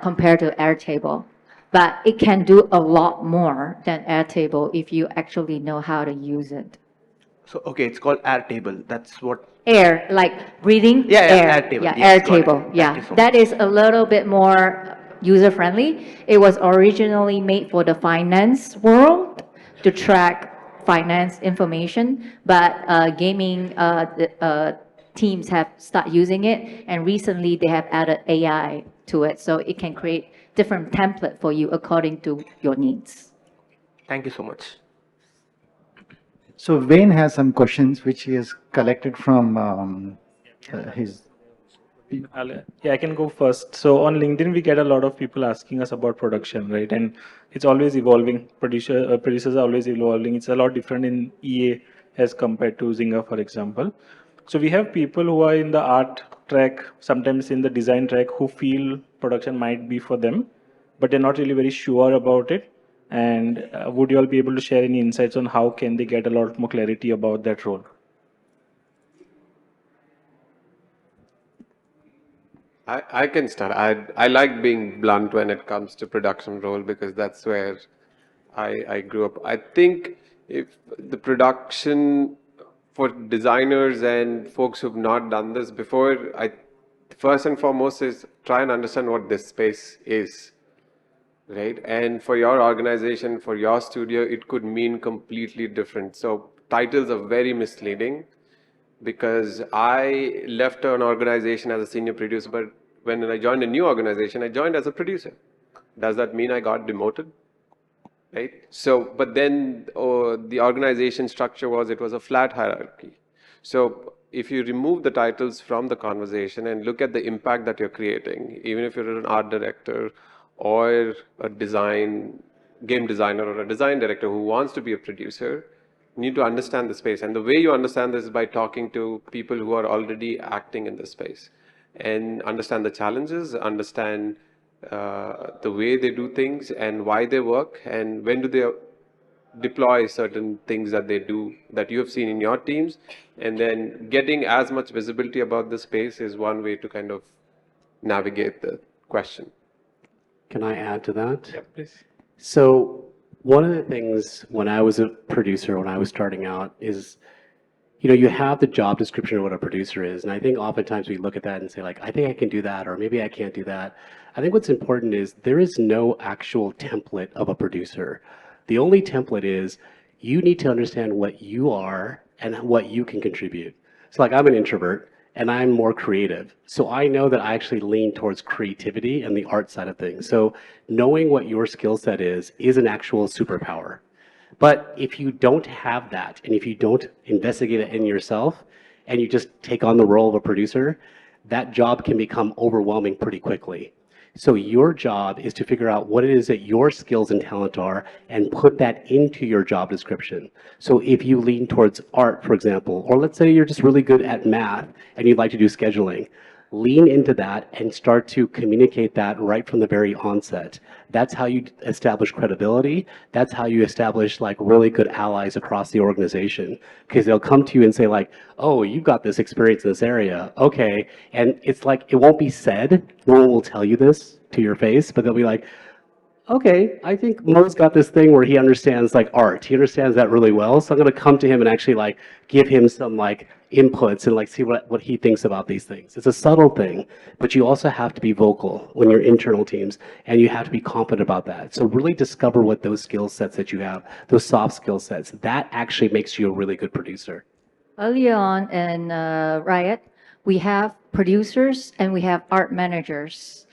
compared to Airtable. But it can do a lot more than Airtable if you actually know how to use it. So, okay, it's called Airtable. That's what. Air, like breathing Yeah, air. Airtable. Yeah, Yes, got it. Airtable. Thank Yeah, you so that much. is a little bit more user-friendly. It was originally made for the finance world to track finance information, but gaming teams have started using it, and recently they have added AI to it, so it can create different template for you according to your needs. Thank you so much. So Wayne has some questions which he has collected from his. Yeah, I can go first. So on LinkedIn, we get a lot of people asking us about production, right? And it's always evolving. Producers are always evolving. It's a lot different in EA as compared to Zynga, for example. So we have people who are in the art track, sometimes in the design track, who feel production might be for them, but they're not really very sure about it. And would you all be able to share any insights on how can they get a lot more clarity about that role? I can start. I like being blunt when it comes to production role because that's where I grew up. I think if the production for designers and folks who've not done this before, first and foremost is try and understand what this space is, right? And for your organization, for your studio, it could mean completely different. So titles are very misleading because I left an organization as a senior producer, but when I joined a new organization, I joined as a producer. Does that mean I got demoted? Right? So, but then the organization structure was, it was a flat hierarchy. So if you remove the titles from the conversation and look at the impact that you're creating, even if you're an art director or a game designer or a design director who wants to be a producer, you need to understand the space. And the way you understand this is by talking to people who are already acting in the space and understand the challenges, understand the way they do things and why they work and when do they deploy certain things that they do that you have seen in your teams, and then getting as much visibility about the space is one way to kind of navigate the question. Can I add to that? Yeah, please. So one of the things when I was a producer, when I was starting out, is you have the job description of what a producer is, and I think oftentimes we look at that and say like, I think I can do that, or maybe I can't do that. I think what's important is there is no actual template of a producer. The only template is you need to understand what you are and what you can contribute. So like I'm an introvert and I'm more creative. So I know that I actually lean towards creativity and the art side of things. So knowing what your skill set is an actual superpower. But if you don't have that, and if you don't investigate it in yourself, and you just take on the role of a producer, that job can become overwhelming pretty quickly. So your job is to figure out what it is that your skills and talent are and put that into your job description. So if you lean towards art, for example, or let's say you're just really good at math and you'd like to do scheduling, lean into that and start to communicate that right from the very onset. That's how you establish credibility. That's how you establish like really good allies across the organization, because they'll come to you and say like, oh, you've got this experience in this area. Okay. And it's like, it won't be said. No one will tell you this to your face, but they'll be like, okay, I think Mo's got this thing where he understands like art. He understands that really well. So I'm going to come to him and actually like give him some like inputs and like see what he thinks about these things. It's a subtle thing, but you also have to be vocal when you're internal teams, and you have to be confident about that. So really discover what those skill sets that you have, those soft skill sets, that actually makes you a really good producer. Earlier on in Riot, we have producers and we have art managers.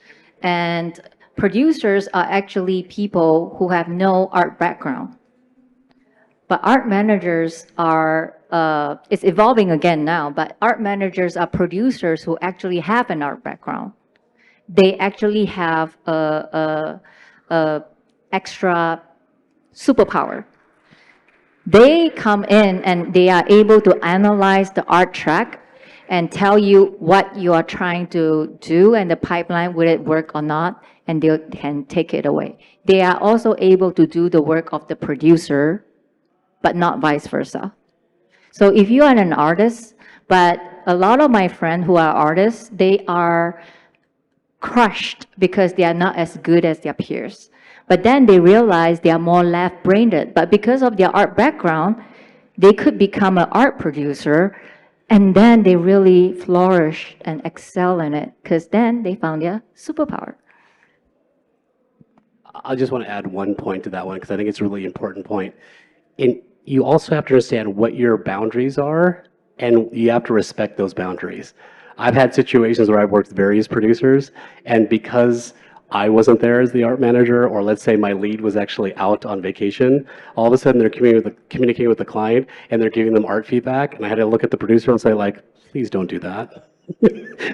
And producers are actually people who have no art background. But art managers are, it's evolving again now, but art managers are producers who actually have an art background. They actually have a extra superpower. They come in and they are able to analyze the art track and tell you what you are trying to do and the pipeline, will it work or not, and they can take it away. They are also able to do the work of the producer, but not vice versa. So if you are an artist, but a lot of my friends who are artists, they are crushed because they are not as good as their peers. But then they realize they are more left-brained. But because of their art background, they could become an art producer, and then they really flourish and excel in it because then they found their superpower. I just want to add one point to that one because I think it's a really important point. You also have to understand what your boundaries are, and you have to respect those boundaries. I've had situations where I've worked with various producers, and because I wasn't there as the art manager, or let's say my lead was actually out on vacation, all of a sudden they're communicating with the client and they're giving them art feedback, and I had to look at the producer and say like, please don't do that.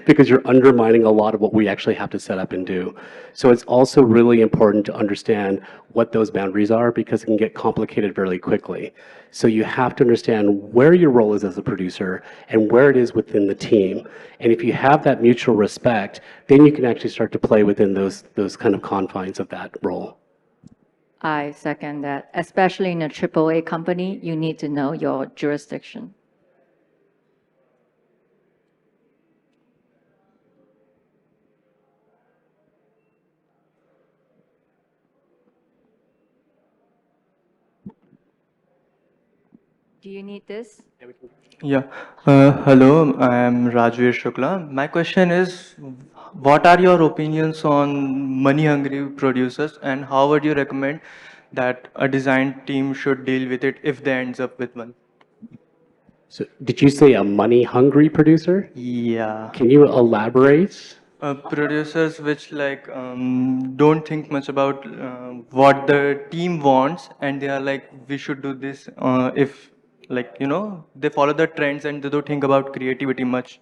Because you're undermining a lot of what we actually have to set up and do. So it's also really important to understand what those boundaries are, because it can get complicated very quickly. So you have to understand where your role is as a producer and where it is within the team. And if you have that mutual respect, then you can actually start to play within those kind of confines of that role. I second that. Especially in a AAA company, you need to know your jurisdiction. Do you need this? Yeah. Hello, I am Rajveer Shukla. My question is, what are your opinions on money-hungry producers, and how would you recommend that a design team should deal with it if they ends up with one? So did you say a money-hungry producer? Yeah. Can you elaborate? Producers which don't think much about what the team wants, and they are like, we should do this if they follow the trends and they don't think about creativity much.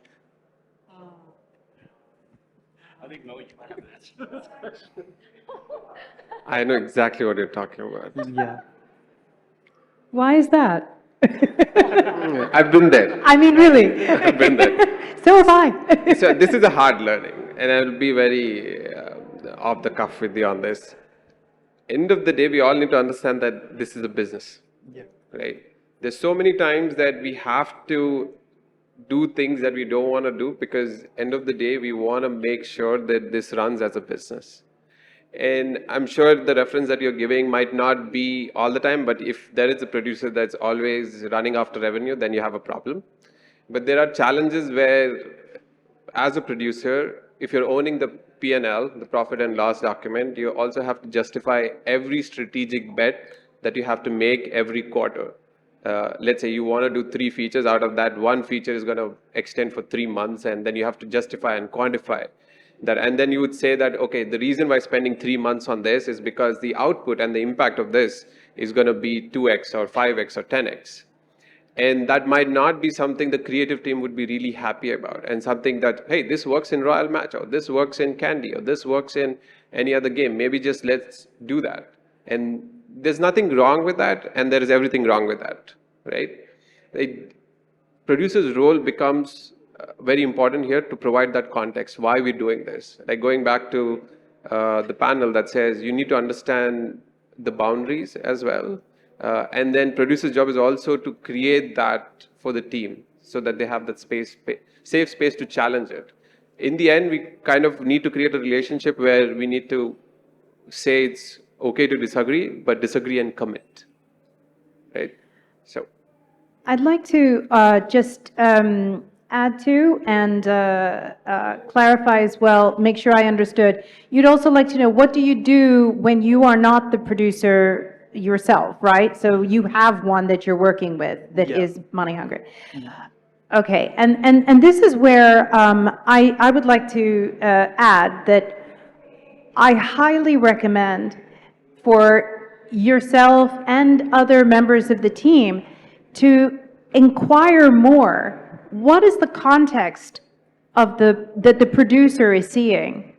I know exactly what you're talking about. Yeah. Why is that? I've been there. I mean, really. I've been there. So have I. So this is a hard learning, and I'll be very off the cuff with you on this. End of the day, we all need to understand that this is a business, right? There's so many times that we have to do things that we don't want to do because end of the day, we want to make sure that this runs as a business. And I'm sure the reference that you're giving might not be all the time, but if there is a producer that's always running after revenue, then you have a problem. But there are challenges where, as a producer, if you're owning the P&L, the profit and loss document, you also have to justify every strategic bet that you have to make every quarter. Let's say you want to do 3 features, out of that, 1 feature is going to extend for 3 months, and then you have to justify and quantify that. And then you would say that, okay, the reason why spending 3 months on this is because the output and the impact of this is going to be 2x or 5x or 10x. And that might not be something the creative team would be really happy about, and something that, hey, this works in Royal Match, or this works in Candy, or this works in any other game. Maybe just let's do that. And there's nothing wrong with that, and there is everything wrong with that, right? Producer's role becomes very important here to provide that context, why we're doing this. Like going back to the panel that says you need to understand the boundaries as well. And then producer's job is also to create that for the team so that they have that space, safe space to challenge it. In the end, we kind of need to create a relationship where we need to say it's okay to disagree, but disagree and commit, right? So I'd like to just add to and clarify as well, make sure I understood. You'd also like to know, what do you do when you are not the producer yourself, right? So you have one that you're working with that is money hungry. Okay, and this is where I would like to add that I highly recommend for yourself and other members of the team to inquire more. What is the context of that the producer is seeing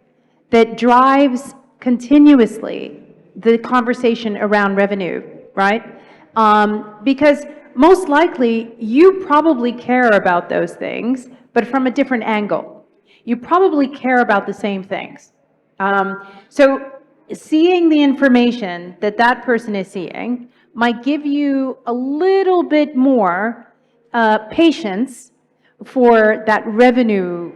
that drives continuously the conversation around revenue, right? Because most likely you probably care about those things, but from a different angle. You probably care about the same things. So seeing the information that that person is seeing might give you a little bit more patience for that revenue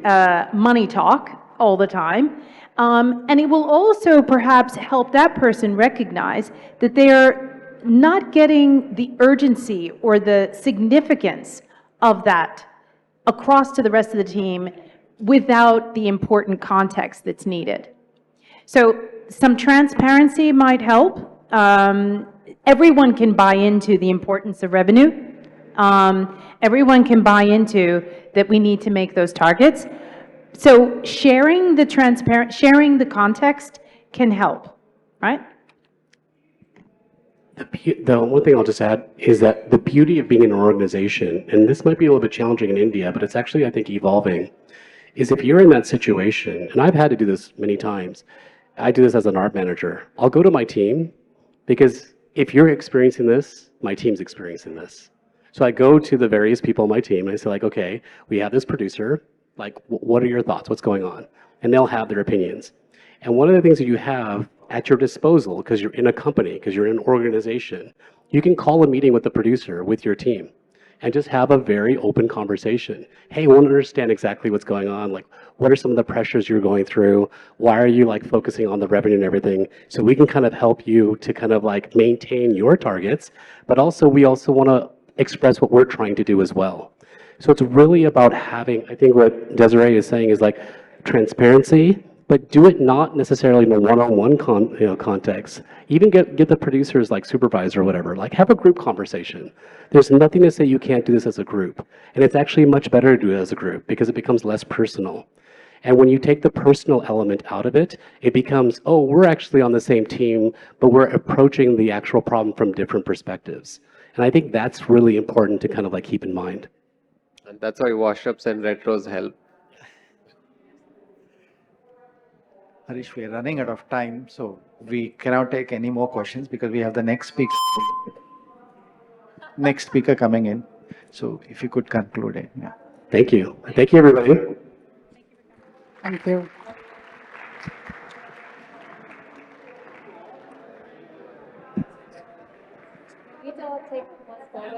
money talk all the time. And it will also perhaps help that person recognize that they're not getting the urgency or the significance of that across to the rest of the team without the important context that's needed. So some transparency might help. Everyone can buy into the importance of revenue. Everyone can buy into that we need to make those targets. So sharing the context can help, right? The one thing I'll just add is that the beauty of being an organization, and this might be a little bit challenging in India, but it's actually, I think, evolving, is if you're in that situation, and I've had to do this many times, I do this as an art manager. I'll go to my team because if you're experiencing this, my team's experiencing this. So I go to the various people on my team and I say like, okay, we have this producer, like, what are your thoughts? What's going on? And they'll have their opinions. And one of the things that you have at your disposal, because you're in a company, because you're in an organization, you can call a meeting with the producer, with your team, and just have a very open conversation. Hey, I want to understand exactly what's going on. Like, what are some of the pressures you're going through? Why are you like focusing on the revenue and everything? So we can kind of help you to kind of like maintain your targets, but also we also want to express what we're trying to do as well. So it's really about having, I think what Desiree is saying is like transparency, but do it not necessarily in a one-on-one context. Even get the producers like supervisor or whatever, like have a group conversation. There's nothing to say you can't do this as a group. And it's actually much better to do it as a group because it becomes less personal. And when you take the personal element out of it, it becomes, oh, we're actually on the same team, but we're approaching the actual problem from different perspectives. And I think that's really important to kind of like keep in mind. And that's why washups and retros help. Harish, we are running out of time, so we cannot take any more questions because we have the next speaker coming in. So if you could conclude it. Yeah. Thank you. Thank you, everybody. Thank you.